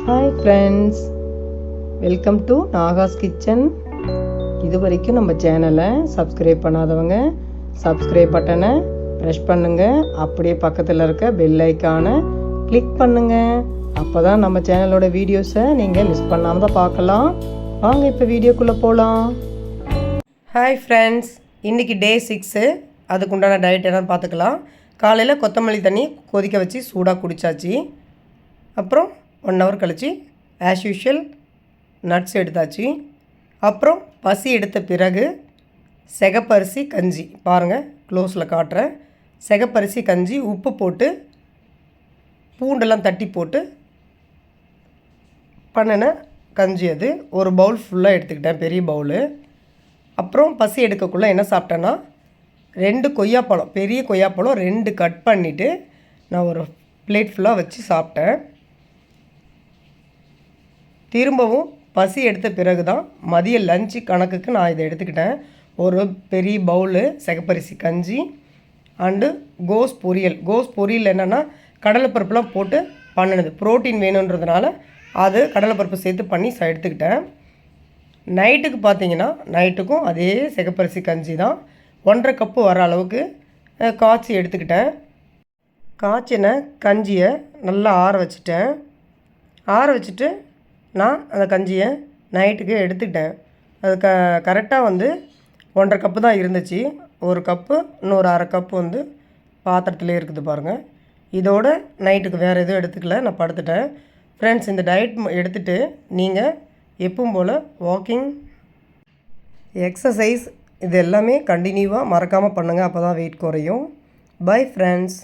Hi friends, welcome to Nahash kitchen. இது வரைக்கும் நம்ம சேனலை சப்ஸ்கிரைப் பண்ணாதவங்க சப்ஸ்கிரைப் பட்டனை ப்ரெஸ் பண்ணுங்கள். அப்படியே பக்கத்தில் இருக்க பெல் ஐக்கானை கிளிக் பண்ணுங்கள். அப்போ தான் நம்ம சேனலோட வீடியோஸை நீங்கள் மிஸ் பண்ணாமல் தான் பார்க்கலாம். வாங்க இப்போ வீடியோக்குள்ளே போகலாம். ஹாய் ஃப்ரெண்ட்ஸ், இன்றைக்கி டே 6. அதுக்குண்டான டயட் என்னன்னு பார்த்துக்கலாம். காலையில் கொத்தமல்லி தண்ணி கொதிக்க வச்சு சூடாக குடித்தாச்சு. அப்புறம் 1 hour கழித்து ஆஸ் யூஷுவல் நட்ஸ் எடுத்தாச்சு. அப்புறம் பசி எடுத்த பிறகு சிகப்பரிசி கஞ்சி, பாருங்கள் க்ளோஸில் காட்டுறேன். சிகப்பரிசி கஞ்சி உப்பு போட்டு பூண்டெல்லாம் தட்டி போட்டு பண்ணின கஞ்சி. அது ஒரு பவுல் ஃபுல்லாக எடுத்துக்கிட்டேன், பெரிய பவுலு. அப்புறம் பசி எடுக்கக்குள்ளே என்ன சாப்பிட்டேன்னா 2 கொய்யாப்பழம், பெரிய கொய்யாப்பழம் 2 கட் பண்ணிவிட்டு நான் ஒரு பிளேட் ஃபுல்லாக வச்சு சாப்பிட்டேன். திரும்பவும் பசி எடுத்த பிறகு தான் மதிய லஞ்சு கணக்குக்கு நான் இதை எடுத்துக்கிட்டேன். ஒரு பெரிய பவுலு சிகப்பரிசி கஞ்சி அண்டு கோஸ் பொரியல். கோஸ் பொரியல் என்னென்னா கடலைப்பருப்புலாம் போட்டு பண்ணினது, ப்ரோட்டீன் வேணுன்றதுனால அது கடலைப்பருப்பு சேர்த்து பண்ணி எடுத்துக்கிட்டேன். நைட்டுக்கு பார்த்தீங்கன்னா நைட்டுக்கும் அதே சிகப்பரிசி கஞ்சி தான். 1.5 கப்பு வர அளவுக்கு காய்ச்சி எடுத்துக்கிட்டேன். காய்ச்சின கஞ்சியை நல்லா ஆற வச்சுட்டேன். ஆற வச்சுட்டு நான் அந்த கஞ்சியை நைட்டுக்கு எடுத்துக்கிட்டேன். அது கரெக்டாக 1.5 கப்பு தான் இருந்துச்சு. 1 கப்பு இன்னொரு 1/2 கப்பு பாத்திரத்துலேயே இருக்குது பாருங்கள். இதோட நைட்டுக்கு வேறு எதுவும் எடுத்துக்கல, நான் படுத்துட்டேன். ஃப்ரெண்ட்ஸ், இந்த டயட் எடுத்துகிட்டு நீங்கள் எப்பவும் போல் வாக்கிங், எக்ஸசைஸ் இது எல்லாமே கண்டினியூவாக மறக்காமல் பண்ணுங்கள். அப்போ தான் வெயிட் குறையும். Bye friends.